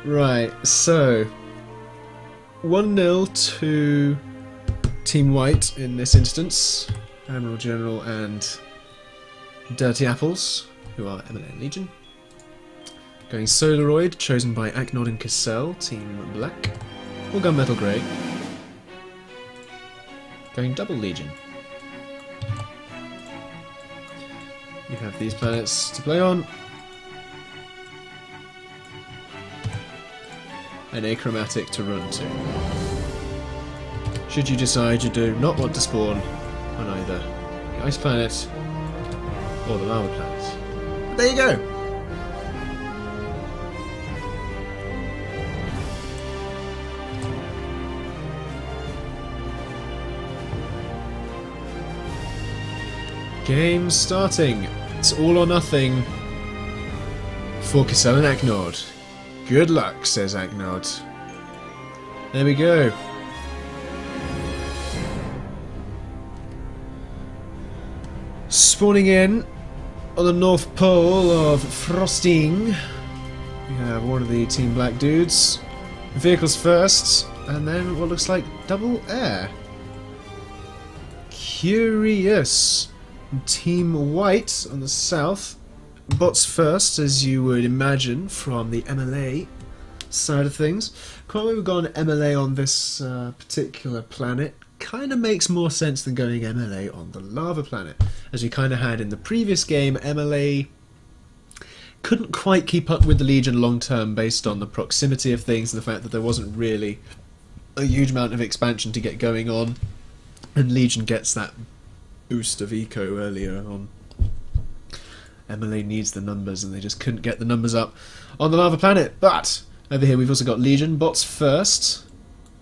Right, so 1-0 to Team White in this instance. AdmiralGeneral and DirtyApples, who are MLA Legion. Going Solaroid, chosen by Aknod and Cassell, Team Black. Or Gunmetal Grey. Going Double Legion. You have these planets to play on. And achromatic to run to. Should you decide you do not want to spawn on either the ice planet or the lava planet. But there you go! Game starting. It's all or nothing for Cassell and Aknod. Good luck, says Aknod. There we go. Spawning in on the North Pole of Frosting, we have one of the Team Black dudes. Vehicles first, and then what looks like double air. Curious. Team White on the south. Bots first, as you would imagine from the MLA side of things. Quite why we've gone MLA on this particular planet kind of makes more sense than going MLA on the lava planet. As we kind of had in the previous game, MLA couldn't quite keep up with the Legion long term based on the proximity of things and the fact that there wasn't really a huge amount of expansion to get going on, and Legion gets that boost of eco earlier on. MLA needs the numbers and they just couldn't get the numbers up on the lava planet. But over here we've also got Legion. Bots first.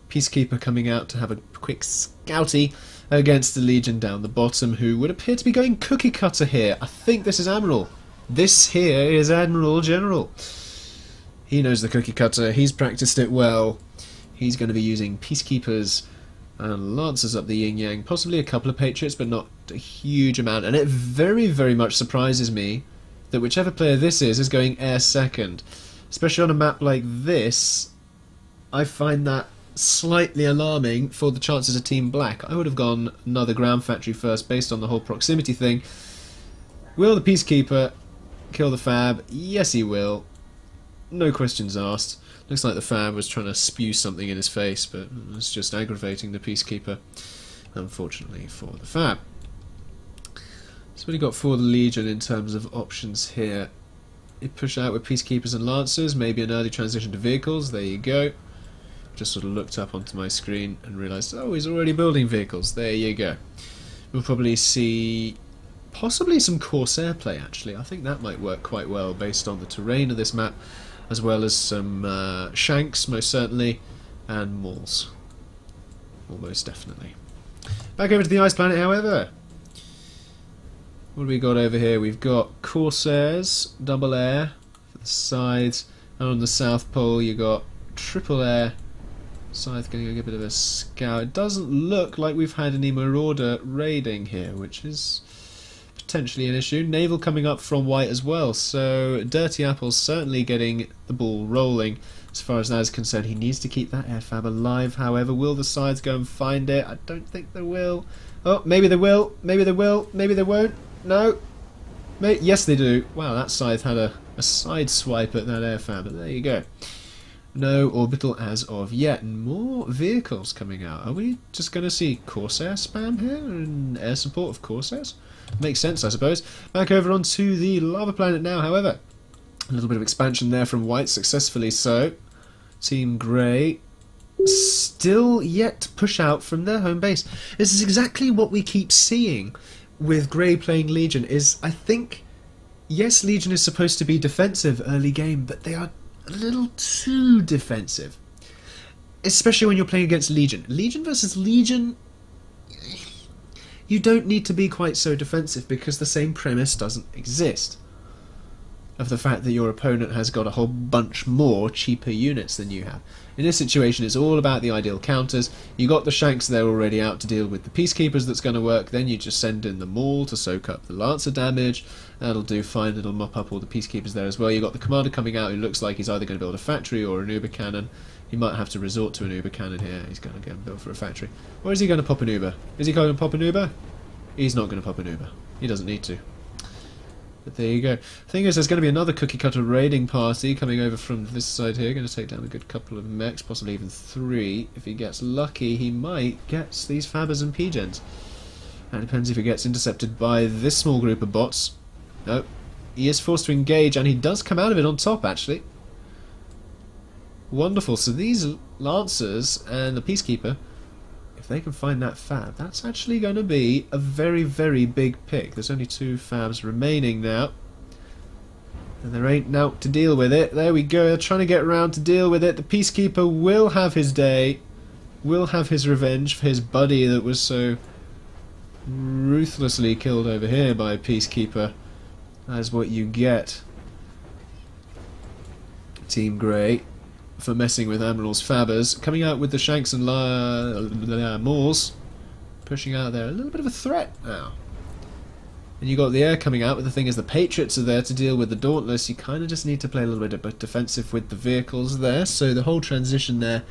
Peacekeeper coming out to have a quick scouty against the Legion down the bottom, who would appear to be going cookie cutter here. I think this is Admiral. This here is AdmiralGeneral. He knows the cookie cutter. He's practiced it well. He's going to be using Peacekeepers and Lancers up the yin-yang, possibly a couple of Patriots, but not a huge amount. And it very, very much surprises me that whichever player this is going air second. Especially on a map like this, I find that slightly alarming for the chances of Team Black. I would have gone another ground factory first based on the whole proximity thing. Will the Peacekeeper kill the Fab? Yes, he will. No questions asked. Looks like the Fab was trying to spew something in his face, but it's just aggravating the Peacekeeper, unfortunately for the Fab. So what do you got for the Legion in terms of options here? You push out with Peacekeepers and Lancers, maybe an early transition to vehicles, there you go. Just sort of looked up onto my screen and realised, oh, he's already building vehicles, there you go. We'll probably see possibly some Corsair play actually. I think that might work quite well based on the terrain of this map, as well as some Shanks, most certainly, and Mauls. Almost definitely. Back over to the ice planet, however. What do we got over here? We've got Corsairs, double air for the sides, and on the South Pole you got triple air. Scythe getting a bit of a scout. It doesn't look like we've had any Marauder raiding here, which is potentially an issue. Naval coming up from White as well, so DirtyApples certainly getting the ball rolling as far as that is concerned. He needs to keep that airfab alive, however. Will the sides go and find it? I don't think they will. Oh, maybe they will, maybe they will, maybe they won't. No. Yes, they do. Wow, that scythe had a side swipe at that airfab, but there you go. No Orbital as of yet. More vehicles coming out. Are we just going to see Corsair spam here and air support of Corsairs? Makes sense, I suppose. Back over onto the lava planet now, however. A little bit of expansion there from White, successfully so. Team Grey still yet to push out from their home base. This is exactly what we keep seeing with Grey playing Legion, is I think, yes, Legion is supposed to be defensive early game, but they are a little too defensive. Especially when you're playing against Legion. Legion versus Legion, you don't need to be quite so defensive because the same premise doesn't exist. of the fact that your opponent has got a whole bunch more cheaper units than you have. In this situation, it's all about the ideal counters. You got the Shanks there already out to deal with the Peacekeepers. That's going to work. Then you just send in the Maul to soak up the Lancer damage. That'll do fine. It'll mop up all the Peacekeepers there as well. You got the Commander coming out who looks like he's either going to build a factory or an Uber cannon. He might have to resort to an Uber cannon here. He's going to go and build for a factory. Or is he going to pop an Uber? Is he going to pop an Uber? He's not going to pop an Uber. He doesn't need to. But there you go. The thing is, there's going to be another cookie cutter raiding party coming over from this side here. Going to take down a good couple of mechs, possibly even 3. If he gets lucky, he might get these Fabbers and P-Gens. And it depends if he gets intercepted by this small group of bots. No, he is forced to engage, and he does come out of it on top, actually. Wonderful. So these Lancers and the Peacekeeper, if they can find that Fab, that's actually going to be a very, very big pick. There's only 2 Fabs remaining now. And there ain't naught to deal with it. There we go. They're trying to get around to deal with it. The Peacekeeper will have his day. Will have his revenge for his buddy that was so ruthlessly killed over here by a Peacekeeper. That's what you get. Team Grey for messing with Admiral's Fabbers, coming out with the Shanks and Mauls, pushing out there. A little bit of a threat now. And you got the air coming out, but the thing is the Patriots are there to deal with the Dauntless. You kind of just need to play a little bit of defensive with the vehicles there, so the whole transition there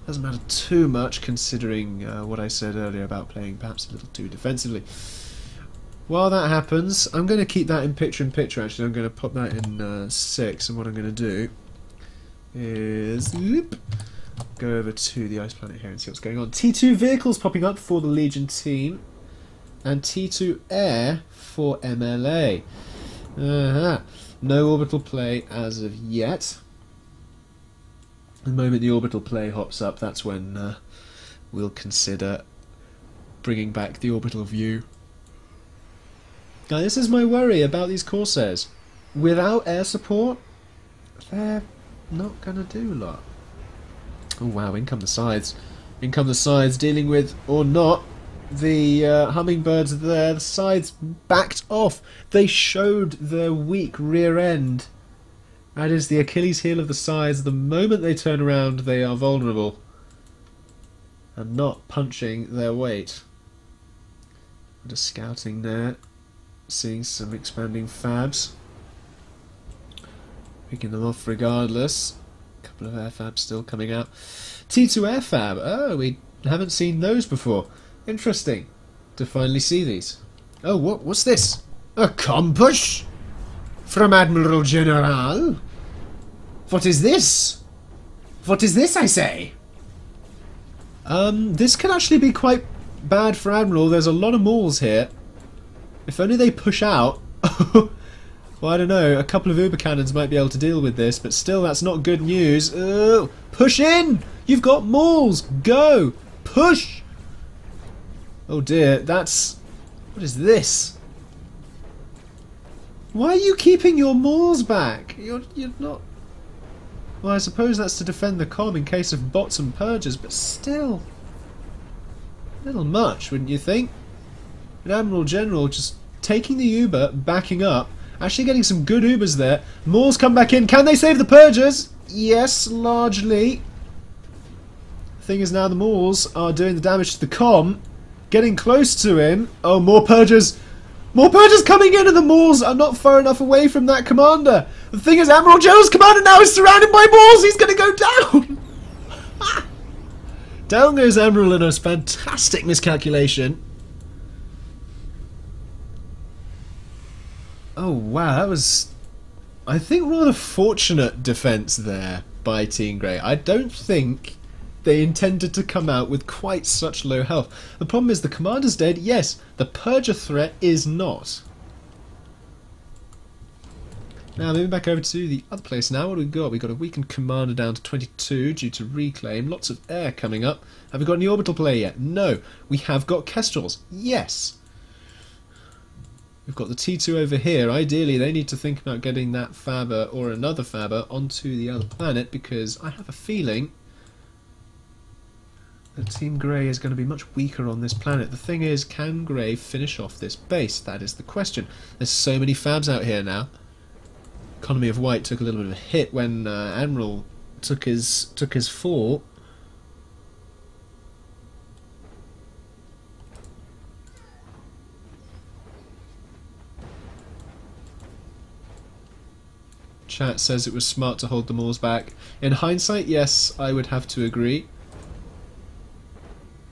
doesn't matter too much, considering what I said earlier about playing perhaps a little too defensively. While that happens, I'm going to keep that in picture actually. I'm going to pop that in 6, and what I'm going to do is go over to the ice planet here and see what's going on. T2 vehicles popping up for the Legion team, and T2 air for MLA. No orbital play as of yet. The moment the orbital play hops up, that's when we'll consider bringing back the orbital view. Now this is my worry about these Corsairs. Without air support, they're not gonna do a lot. Oh wow, in come the sides. In come the sides, dealing with, or not, the hummingbirds there. The sides backed off. They showed their weak rear end. That is the Achilles heel of the sides. The moment they turn around, they are vulnerable and not punching their weight. Just scouting there, seeing some expanding Fabs. Picking them off regardless. A couple of air Fabs still coming out. T2 air Fab. Oh, we haven't seen those before. Interesting to finally see these. Oh, what's this? A compass from AdmiralGeneral. What is this? What is this, I say? This could actually be quite bad for Admiral. There's a lot of Mauls here. If only they push out. Well, I don't know, a couple of Uber cannons might be able to deal with this, but still, that's not good news. Push in! You've got Mauls! Go! Push! Oh dear, that's... What is this? Why are you keeping your Mauls back? You're not... Well, I suppose that's to defend the comm in case of bots and purges, but still... A little much, wouldn't you think? An AdmiralGeneral just taking the Uber, backing up, actually getting some good Ubers there. Mauls come back in. Can they save the purges? Yes, largely. The thing is now the Mauls are doing the damage to the comm, getting close to him. Oh, more purges. More purges coming in, and the Mauls are not far enough away from that commander. The thing is, AdmiralGeneral's commander now is surrounded by Mauls. He's going to go down. Down goes Admiral in a fantastic miscalculation. Oh wow, that was, I think, rather fortunate defense there by Team Grey. I don't think they intended to come out with quite such low health. The problem is the commander's dead, yes, the Purger threat is not. Now moving back over to the other place now, what do we got? We've got a weakened commander down to 22 due to reclaim, lots of air coming up. Have we got any orbital play yet? No. We have got Kestrels, yes. We've got the T2 over here. Ideally, they need to think about getting that Fabber or another Fabber onto the other planet, because I have a feeling that Team Grey is going to be much weaker on this planet. The thing is, can Grey finish off this base? That is the question. There's so many Fabs out here now. economy of white took a little bit of a hit when Admiral took his fall. Chat says it was smart to hold the Moors back. In hindsight, yes, I would have to agree.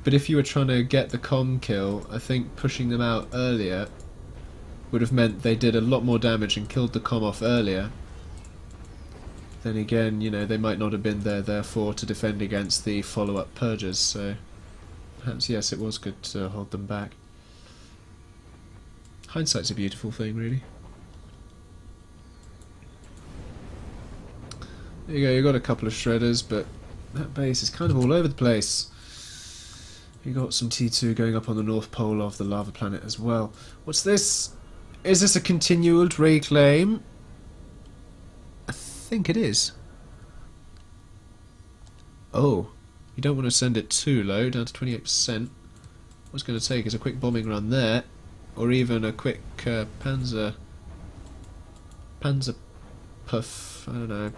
But if you were trying to get the comm kill, I think pushing them out earlier would have meant they did a lot more damage and killed the comm off earlier. Then again, you know, they might not have been there, therefore, to defend against the follow-up purges, so perhaps, yes, it was good to hold them back. Hindsight's a beautiful thing, really. There you go, you got a couple of shredders, but that base is kind of all over the place. You got some T2 going up on the north pole of the lava planet as well. What's this? Is this a continual reclaim? I think it is. Oh, you don't want to send it too low, down to 28%. What it's going to take is a quick bombing run there, or even a quick panzer puff, I don't know.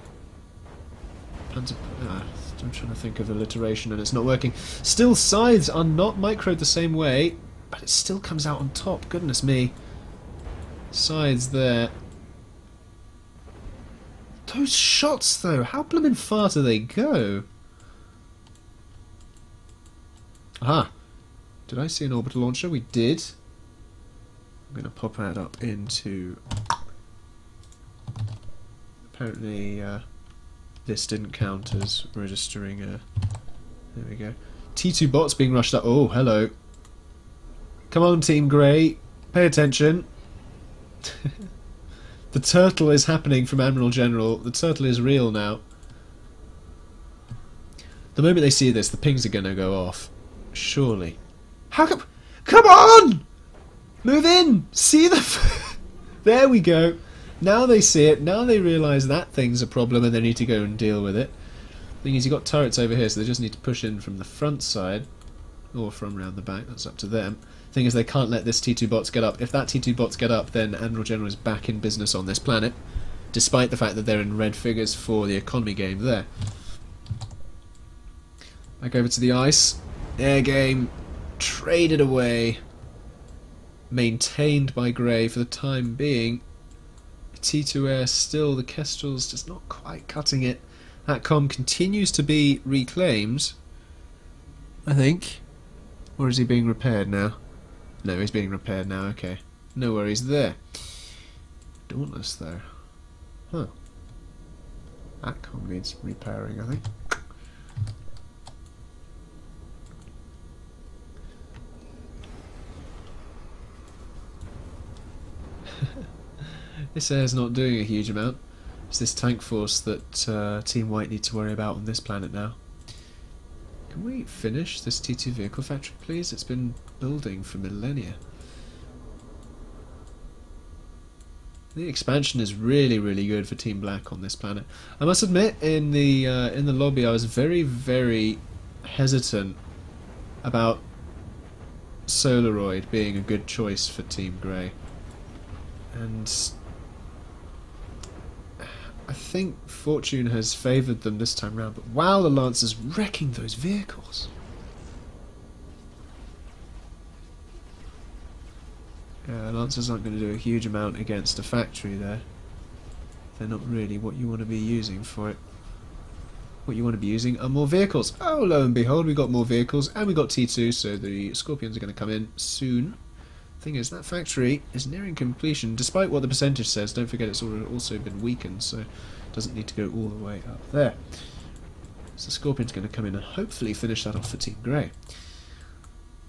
I'm trying to think of alliteration and it's not working. Still, scythes are not microed the same way, but it still comes out on top. Goodness me. Scythes there. Those shots, though, how blooming far do they go? Aha! Did I see an orbital launcher? We did. I'm going to pop that up into... Apparently, this didn't count as registering a... There we go. T2 bots being rushed up. Oh, hello. Come on, Team Grey. Pay attention. The turtle is happening from AdmiralGeneral. The turtle is real now. The moment they see this, the pings are going to go off. Surely. How come... Come on! Move in! See the... There we go. Now they see it, now they realise that thing's a problem and they need to go and deal with it. Thing is, you've got turrets over here, so they just need to push in from the front side, or from round the back, that's up to them. Thing is, they can't let this T2 bots get up. If that T2 bots get up, then AdmiralGeneral is back in business on this planet, despite the fact that they're in red figures for the economy game there. Back over to the ice. Air game, traded away, maintained by Grey for the time being. T2 air still, the Kestrel's just not quite cutting it. That comm continues to be reclaimed, I think. Or is he being repaired now? No, he's being repaired now, okay. No worries there. Dauntless though. Huh. That comm needs repairing, I think. This air's not doing a huge amount. It's this tank force that Team White need to worry about on this planet now. Can we finish this T2 vehicle factory, please? It's been building for millennia. The expansion is really, really good for Team Black on this planet. I must admit, in the lobby, I was very, very hesitant about Solaroid being a good choice for Team Grey, and I think fortune has favoured them this time round, but wow, the Lancer's wrecking those vehicles. Yeah, Lancers aren't going to do a huge amount against a factory there. They're not really what you want to be using for it. What you want to be using are more vehicles. Oh, lo and behold, we got more vehicles, and we got T2, so the Scorpions are going to come in soon. Thing is, that factory is nearing completion, despite what the percentage says. Don't forget it's also been weakened, so it doesn't need to go all the way up there. So Scorpion's going to come in and hopefully finish that off for Team Grey.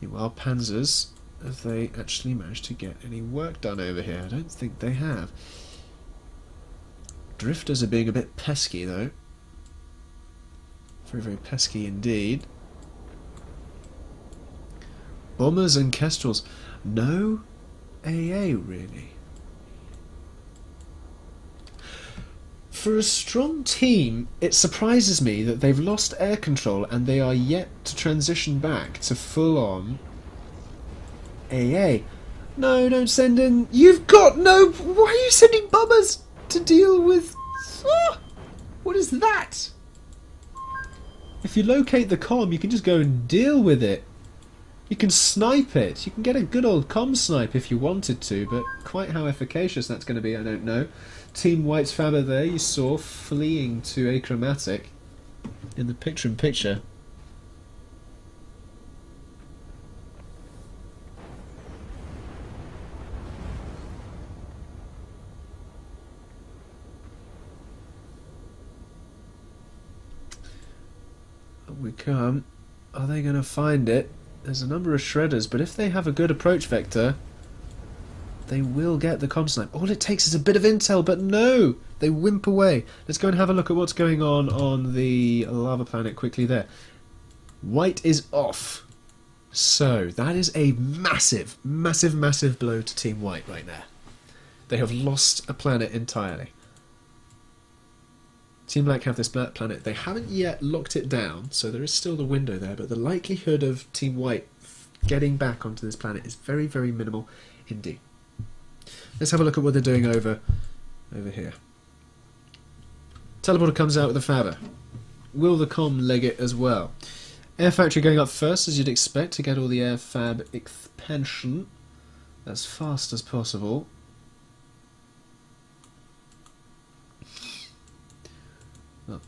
Meanwhile, Panzers, have they actually managed to get any work done over here? I don't think they have. Drifters are being a bit pesky, though. Very, very pesky indeed. Bombers and Kestrels. No AA, really. For a strong team, it surprises me that they've lost air control and they are yet to transition back to full-on AA. No, don't send in... You've got no... Why are you sending bombers? to deal with... Ah, what is that? If you locate the comm, you can just go and deal with it. You can snipe it. You can get a good old comm snipe if you wanted to, but quite how efficacious that's going to be, I don't know. Team White's Faber there, you saw, fleeing to achromatic in the picture-in-picture. We come. Are they going to find it? There's a number of shredders, but if they have a good approach vector, they will get the comm snipe. All it takes is a bit of intel, but no! They wimp away. Let's go and have a look at what's going on the lava planet quickly there. White is off. So, that is a massive, massive, massive blow to Team White right there. They have lost a planet entirely. Team Black have this planet. They haven't yet locked it down, so there is still the window there, but the likelihood of Team White getting back onto this planet is very, very minimal indeed. Let's have a look at what they're doing over here. Teleporter comes out with a Faber. Will the comm leg it as well? Air Factory going up first, as you'd expect, to get all the air fab expansion as fast as possible. Not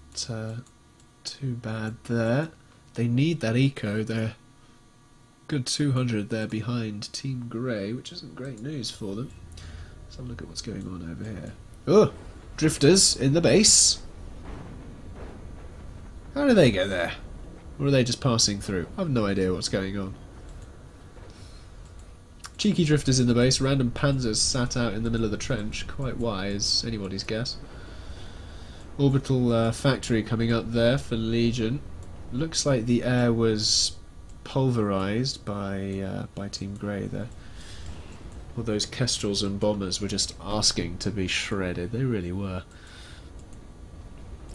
too bad there. They need that eco. They're good 200 there behind Team Grey, which isn't great news for them. Let's have a look at what's going on over here. Oh! Drifters in the base. How do they get there? Or are they just passing through? I have no idea what's going on. Cheeky drifters in the base. Random panzers sat out in the middle of the trench. Quite wise, anybody's guess. Orbital factory coming up there for Legion. Looks like the air was pulverized by Team Grey there. Well, those Kestrels and bombers were just asking to be shredded. They really were.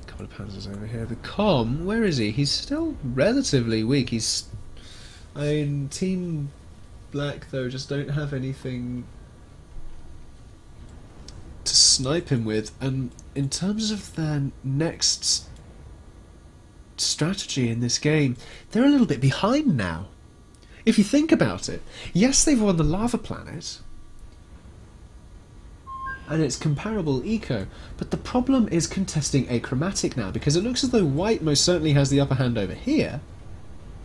A couple of panzers over here. The comm, where is he? He's still relatively weak. He's... I mean, Team Black, though, just don't have anything to snipe him with, and in terms of their next strategy in this game, they're a little bit behind now. If you think about it, yes, they've won the lava planet, and it's comparable eco, but the problem is contesting achromatic now, because it looks as though White most certainly has the upper hand over here,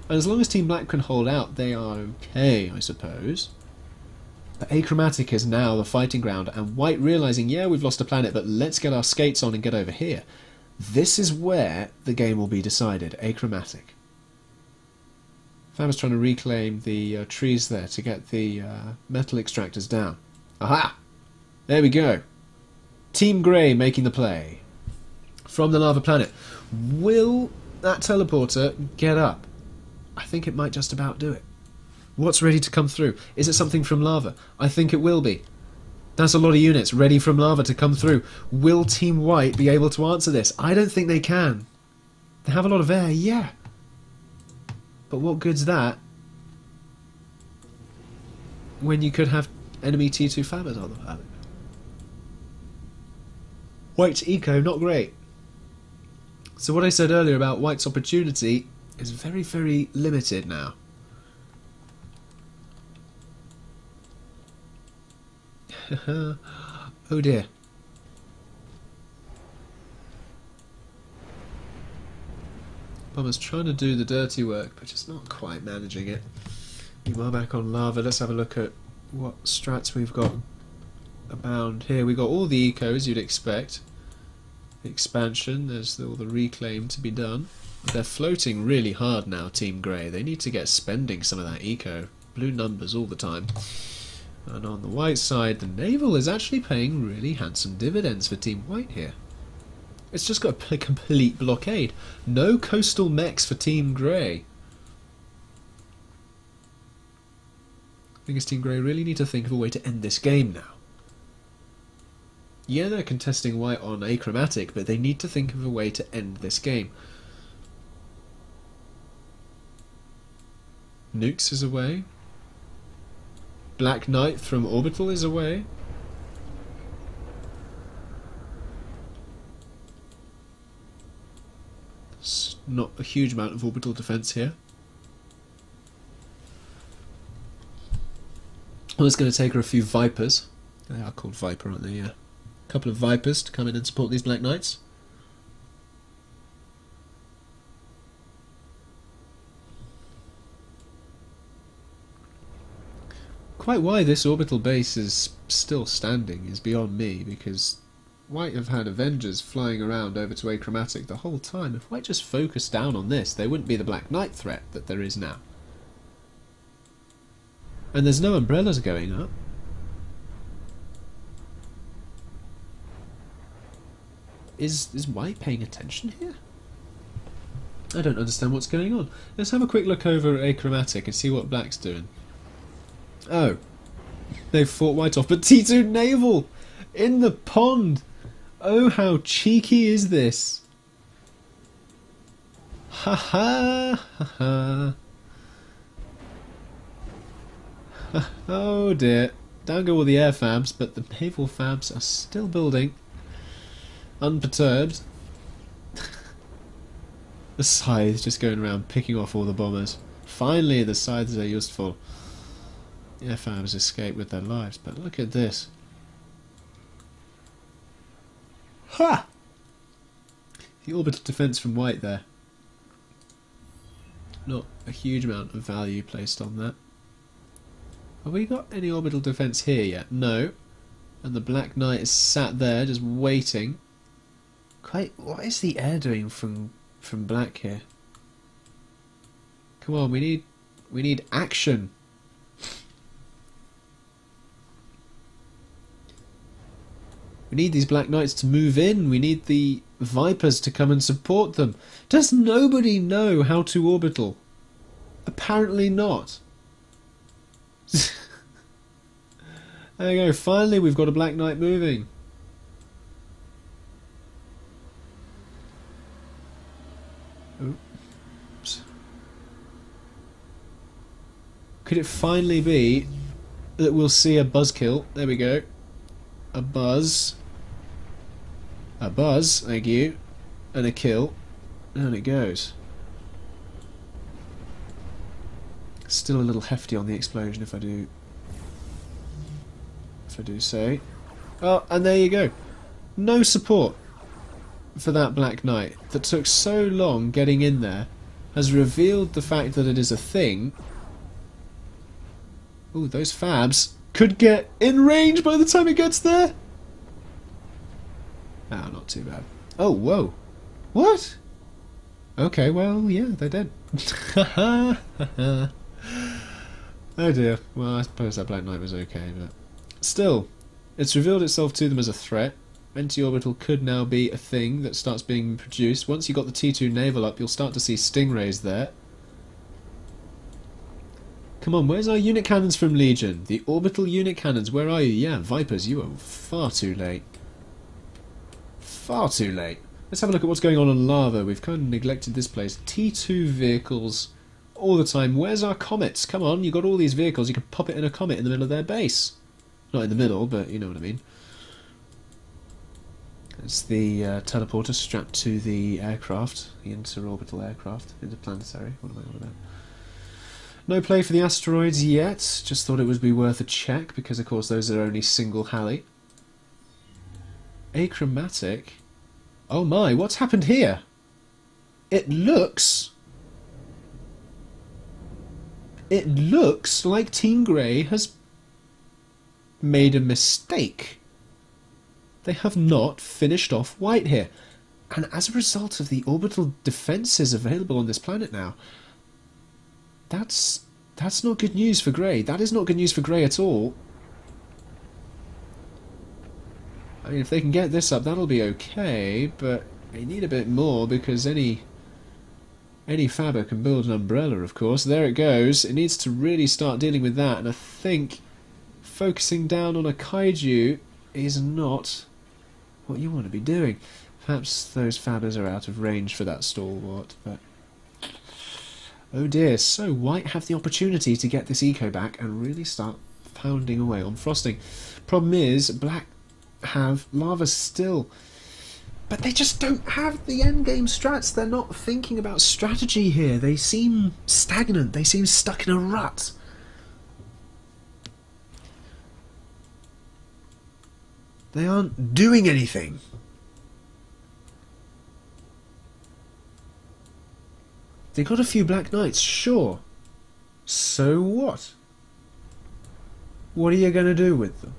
and as long as Team Black can hold out, they are okay, I suppose. But achromatic is now the fighting ground, and White realising, yeah, we've lost a planet, but let's get our skates on and get over here. This is where the game will be decided, achromatic. Faber's trying to reclaim the trees there to get the metal extractors down. Aha! There we go. Team Grey making the play. From the lava planet. Will that teleporter get up? I think it might just about do it. What's ready to come through? Is it something from lava? I think it will be. That's a lot of units ready from lava to come through. Will Team White be able to answer this? I don't think they can. They have a lot of air, yeah. But what good's that when you could have enemy T2 Fabers on the planet? White's eco, not great. So what I said earlier about White's opportunity is very, very limited now. Oh dear. Bomber's trying to do the dirty work, but just not quite managing it. Meanwhile, back on lava, let's have a look at what strats we've got abound here. We've got all the ecos you'd expect. Expansion, there's all the reclaim to be done. They're floating really hard now, Team Grey. They need to get spending some of that eco. Blue numbers all the time. And on the white side, the naval is actually paying really handsome dividends for Team White here. It's just got a complete blockade. No coastal mechs for Team Grey. I think Team Grey really need to think of a way to end this game now. Yeah, they're contesting White on achromatic, but they need to think of a way to end this game. Nukes is away. Black Knight from Orbital is away. not a huge amount of orbital defense here. Well, it's going to take her a few Vipers. They are called Viper, aren't they? Yeah. A couple of Vipers to come in and support these Black Knights. Quite why this orbital base is still standing is beyond me, because White have had Avengers flying around over to Achromatic the whole time. If White just focused down on this, there wouldn't be the Black Knight threat that there is now. And there's no umbrellas going up. Is White paying attention here? I don't understand what's going on. Let's have a quick look over at Achromatic and see what Black's doing. Oh, they've fought White off, but T2 Naval in the pond. Oh, how cheeky is this? Ha ha ha ha. Oh dear. Down go all the air fabs, but the naval fabs are still building. Unperturbed. The scythe just going around picking off all the bombers. Finally the scythes are useful. The air fabs escape with their lives, but look at this. Ha! The orbital defense from White there. Not a huge amount of value placed on that. Have we got any orbital defense here yet? No. And the Black Knight is sat there just waiting. Quite, what is the air doing from Black here? Come on, we need action. We need these Black Knights to move in. We need the Vipers to come and support them. Does nobody know how to orbital? Apparently not. There you go. Finally, we've got a Black Knight moving. Oops. Could it finally be that we'll see a buzzkill? There we go. A buzz. A buzz, thank you. And a kill. And it goes. Still a little hefty on the explosion if I do say. Oh, and there you go. No support for that Black Knight that took so long getting in there has revealed the fact that it is a thing. Ooh, those fabs could get in range by the time it gets there. Ah, not too bad. Oh, whoa. What? Okay, well, yeah, they're dead. Oh dear. Well, I suppose that Black Knight was okay, but still, it's revealed itself to them as a threat. Anti-orbital could now be a thing that starts being produced. Once you got the T2 naval up, you'll start to see stingrays there. Come on, where's our unit cannons from Legion? The orbital unit cannons, where are you? Yeah, Vipers, you are far too late. Far too late. Let's have a look at what's going on lava. We've kind of neglected this place. T2 vehicles all the time. Where's our comets? Come on, you've got all these vehicles. You can pop it in a comet in the middle of their base. Not in the middle, but you know what I mean. It's the teleporter strapped to the aircraft, the interorbital aircraft, interplanetary. What am I on about? No play for the asteroids yet. Just thought it would be worth a check because, of course, those are only single Halley. Achromatic. Oh my! What's happened here? It looks like Team Grey has made a mistake. They have not finished off White here. And as a result of the orbital defences available on this planet now, that's not good news for Grey. That is not good news for Grey at all. I mean, if they can get this up, that'll be okay, but they need a bit more because any fabber can build an umbrella, of course. There it goes. It needs to really start dealing with that, and I think focusing down on a kaiju is not what you want to be doing. Perhaps those fabbers are out of range for that stalwart, but oh dear. So White have the opportunity to get this eco back and really start pounding away on frosting. Problem is, Black have lava still But they just don't have the endgame strats. They're not thinking about strategy here. They seem stagnant. They seem stuck in a rut. They aren't doing anything. They got a few Black Knights, sure. So what? What are you going to do with them?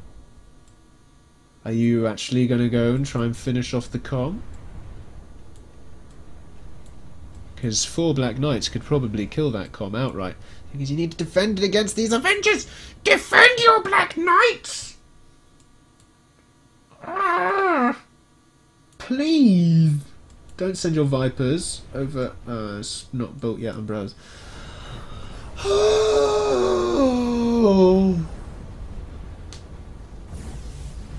Are you actually going to go and try and finish off the comm? Because 4 Black Knights could probably kill that comm outright. Because you need to defend it against these Avengers! Defend your Black Knights! Ah, please! Don't send your Vipers over... it's not built yet, umbrellas. Oh.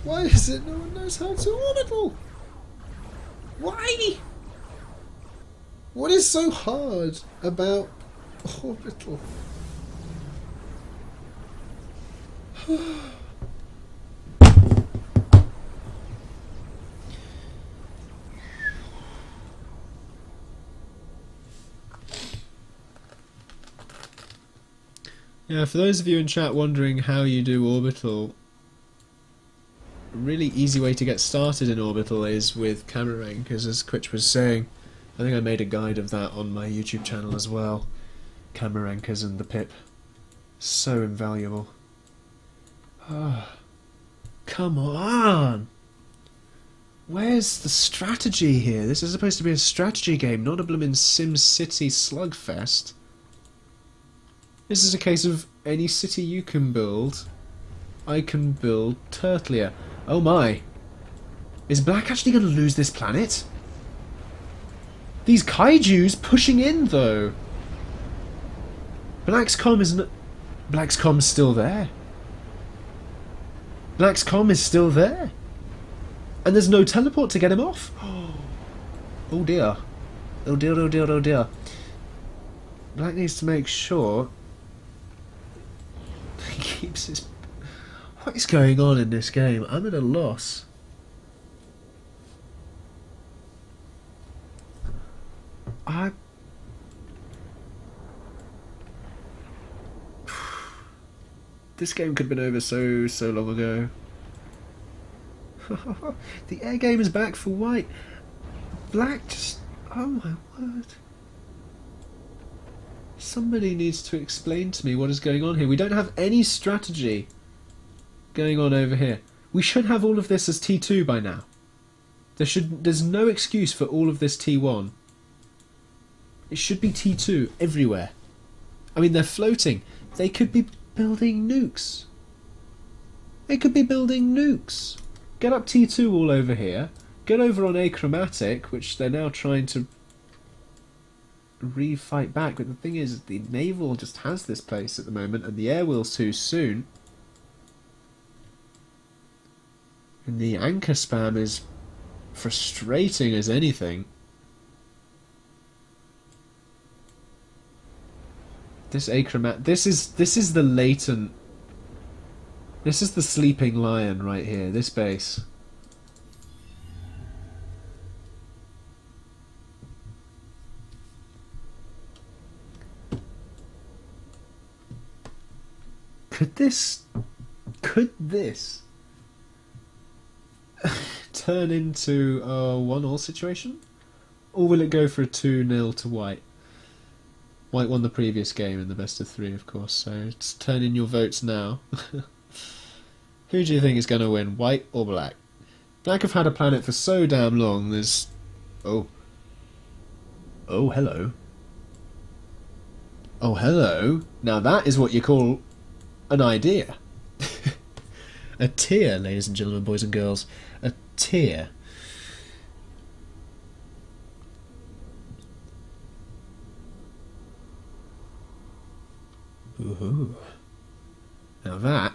Why is it no one knows how to orbital? Why? What is so hard about orbital? Yeah, for those of you in chat wondering how you do orbital, a really easy way to get started in orbital is with camera rank, because as Quitch was saying, I think I made a guide of that on my YouTube channel as well. Camera rankers and the pip. So invaluable. Oh, come on! Where's the strategy here? This is supposed to be a strategy game, not a bloomin' Sim City slugfest. This is a case of any city you can build, I can build Turtlia. Oh my! Is Black actually going to lose this planet? These kaijus pushing in though! Black's comm isn't... Black's comm's still there. Black's comm is still there. And there's no teleport to get him off. Oh dear. Oh dear, oh dear, oh dear. Black needs to make sure he keeps his... What is going on in this game? I'm at a loss. This game could have been over so long ago. The air game is back for White. Black just... Oh my word. Somebody needs to explain to me what is going on here. We don't have any strategy going on over here. We should have all of this as T2 by now. There's no excuse for all of this T1. It should be T2 everywhere. I mean, they're floating. They could be building nukes. They could be building nukes. Get up T2 all over here. Get over on Achromatic, which they're now trying to re-fight back. But the thing is, the naval just has this place at the moment, and the air will's too soon. And the anchor spam is frustrating as anything. This Achromat... This is the latent... This is the sleeping lion right here, this base. Could this turn into a 1-all situation? Or will it go for a 2-0 to White? White won the previous game in the best of 3, of course, so just turn in your votes now. Who do you think is going to win, White or Black? Black have had a planet for so damn long, there's... Oh. Oh, hello. Oh, hello. Now that is what you call an idea. A tier, ladies and gentlemen, boys and girls. A tier. Ooh. Now that...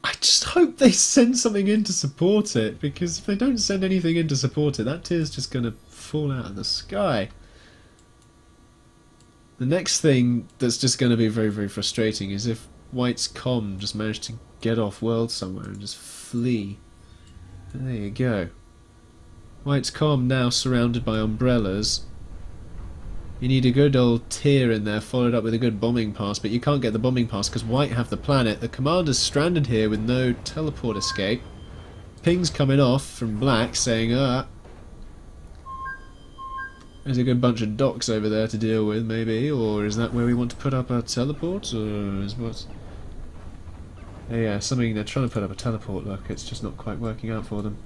I just hope they send something in to support it, because if they don't send anything in to support it, that tier's just going to fall out of the sky. The next thing that's just going to be very, very frustrating is if White's comm just managed to get off world somewhere and just flee. There you go. White's calm now, surrounded by umbrellas. You need a good old tier in there, followed up with a good bombing pass, but you can't get the bombing pass because White have the planet. The commander's stranded here with no teleport escape. Ping's coming off from Black saying, there's a good bunch of docks over there to deal with, maybe, or is that where we want to put up our teleport, or is what? Yeah, something, they're trying to put up a teleport, look, it's just not quite working out for them.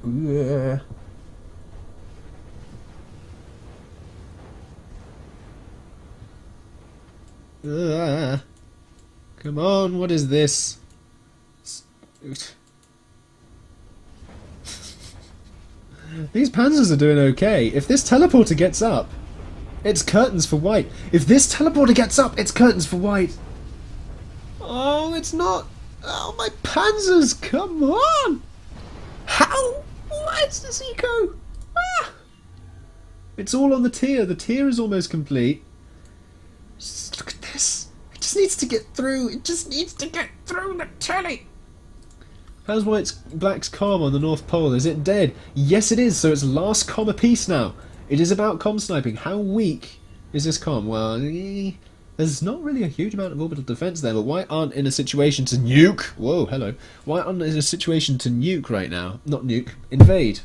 Yeah. Come on, what is this? These panzers are doing okay. If this teleporter gets up, it's curtains for White. If this teleporter gets up, it's curtains for White. Oh, it's not. Oh, my panzers, come on! How? Where's this eco? Ah! It's all on the tier. The tier is almost complete. Just look at this. It just needs to get through. It just needs to get through the telly. How's Black's comm on the North Pole? Is it dead? Yes, it is. So it's last comm apiece now. It is about comm sniping. How weak is this comm? Well, there's not really a huge amount of orbital defense there, but White aren't in a situation to nuke. Whoa, hello. White aren't in a situation to nuke right now. Not nuke. Invade.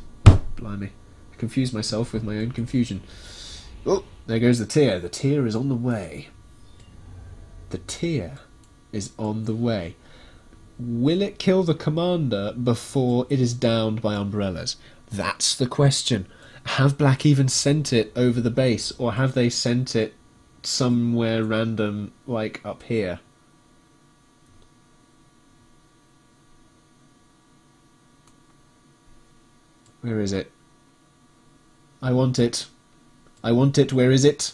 Blimey. I confused myself with my own confusion. Oh, there goes the tier. The tier is on the way. The tier is on the way. Will it kill the commander before it is downed by umbrellas? That's the question. Have Black even sent it over the base, or have they sent it somewhere random, like up here? Where is it? I want it. I want it. Where is it?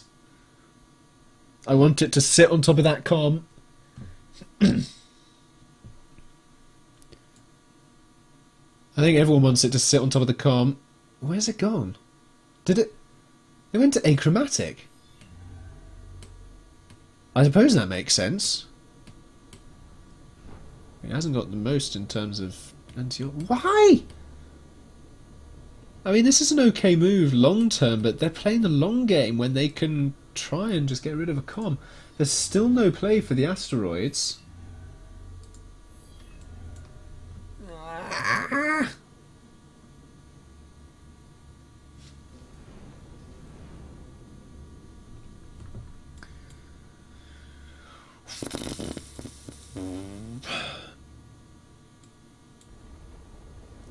I want it to sit on top of that comm. I think everyone wants it to sit on top of the comm. Where's it gone? Did it... It went to achromatic. I suppose that makes sense. It hasn't got the most in terms of anti... Why? I mean, this is an okay move long term, but they're playing the long game when they can try and just get rid of a comm. There's still no play for the asteroids.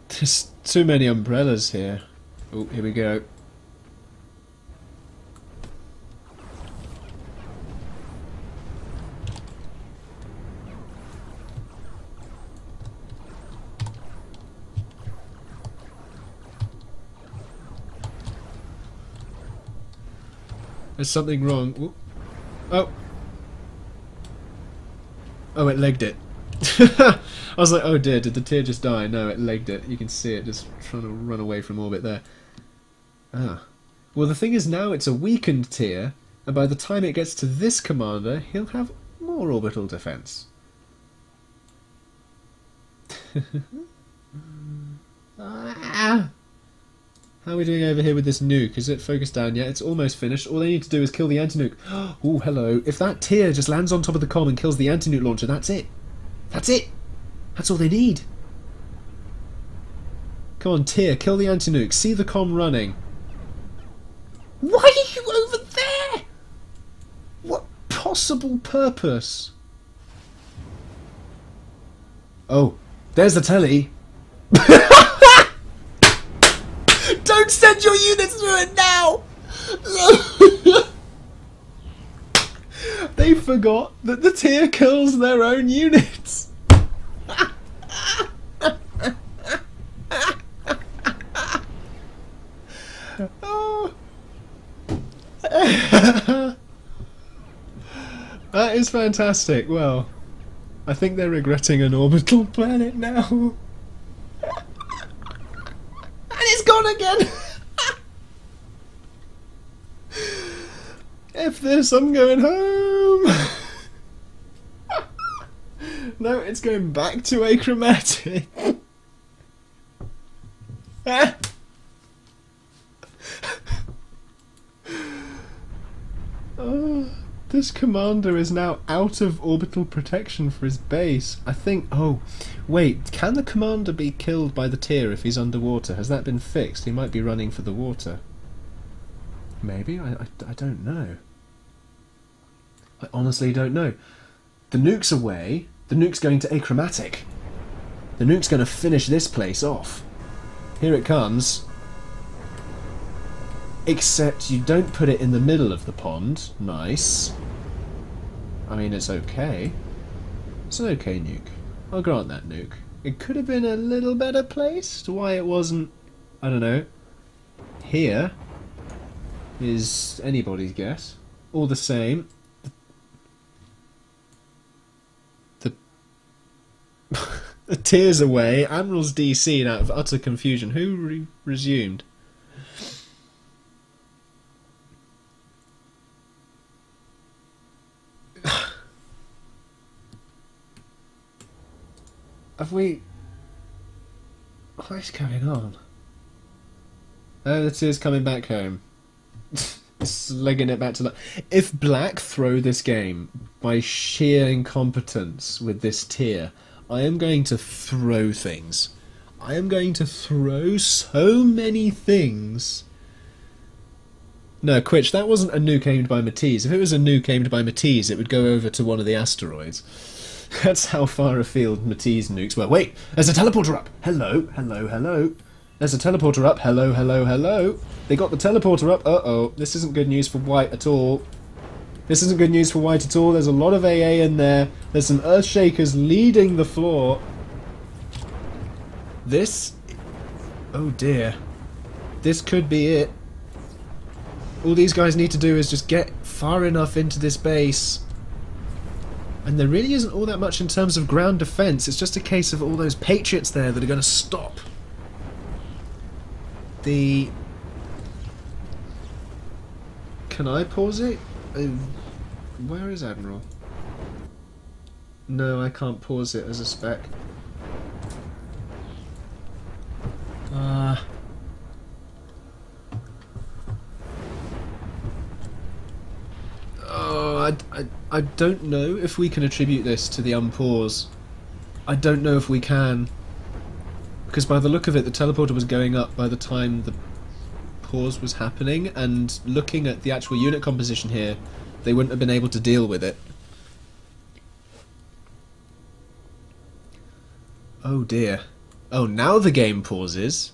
There's too many umbrellas here. Oh, here we go. There's something wrong. Ooh. Oh. Oh, it legged it. I was like, oh dear, did the tier just die? No, it legged it. You can see it just trying to run away from orbit there. Ah. Well, the thing is now it's a weakened tier, and by the time it gets to this commander, he'll have more orbital defense. Ah. How are we doing over here with this nuke? Is it focused down yet? It's almost finished. All they need to do is kill the anti-nuke. Oh, hello. If that tier just lands on top of the comm and kills the anti-nuke launcher, that's it. That's it. That's all they need. Come on, tier, kill the anti-nuke. See the comm running. Why are you over there? What possible purpose? Oh, there's the telly. Don't send your units through it now! They forgot that the tier kills their own units. Oh. That is fantastic. Well, I think they're regretting an orbital planet now. It's gone again! F this, I'm going home! No, it's going back to achromatic. Oh, this commander is now out of orbital protection for his base. I think... Oh, wait. Can the commander be killed by the tier if he's underwater? Has that been fixed? He might be running for the water. Maybe? I don't know. I honestly don't know. The nuke's away. The nuke's going to achromatic. The nuke's going to finish this place off. Here it comes. Except you don't put it in the middle of the pond. Nice. I mean, it's okay. It's an okay nuke. I'll grant that nuke. It could have been a little better placed. Why it wasn't, I don't know, here is anybody's guess. All the same, the tears away. Admiral's DC'd out of utter confusion. Who resumed? Have we... What is going on? Oh, the tear's coming back home. It's legging it back to life. If Black throw this game by sheer incompetence with this tier, I am going to throw things. I am going to throw so many things. No, Quitch, that wasn't a nuke aimed by Matisse. If it was a nuke aimed by Matisse, it would go over to one of the asteroids. That's how far afield Matisse nukes were. Wait, there's a teleporter up. Hello, hello, hello. There's a teleporter up. Hello, hello, hello. They got the teleporter up. Uh-oh. This isn't good news for White at all. This isn't good news for White at all. There's a lot of AA in there. There's some Earthshakers leading the floor. This... Oh dear. This could be it. All these guys need to do is just get far enough into this base. And there really isn't all that much in terms of ground defence. It's just a case of all those Patriots there that are going to stop the... Can I pause it? Where is Admiral? No, I can't pause it as a spec. Oh, I don't know if we can attribute this to the unpause. I don't know if we can. Because by the look of it, the teleporter was going up by the time the pause was happening, and looking at the actual unit composition here, they wouldn't have been able to deal with it. Oh dear. Oh, now the game pauses.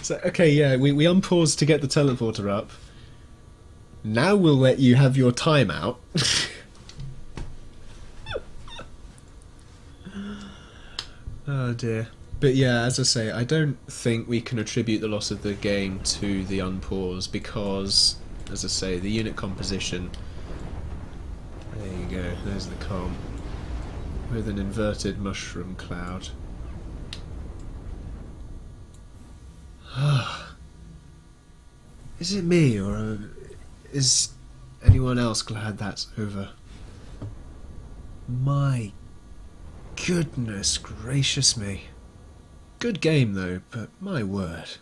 So, okay, yeah, we unpaused to get the teleporter up. Now we'll let you have your timeout. Oh dear. But yeah, as I say, I don't think we can attribute the loss of the game to the unpause because, as I say, the unit composition... There you go, there's the com. With an inverted mushroom cloud. Is it me, or is anyone else glad that's over? My goodness gracious me. Good game though, but my word.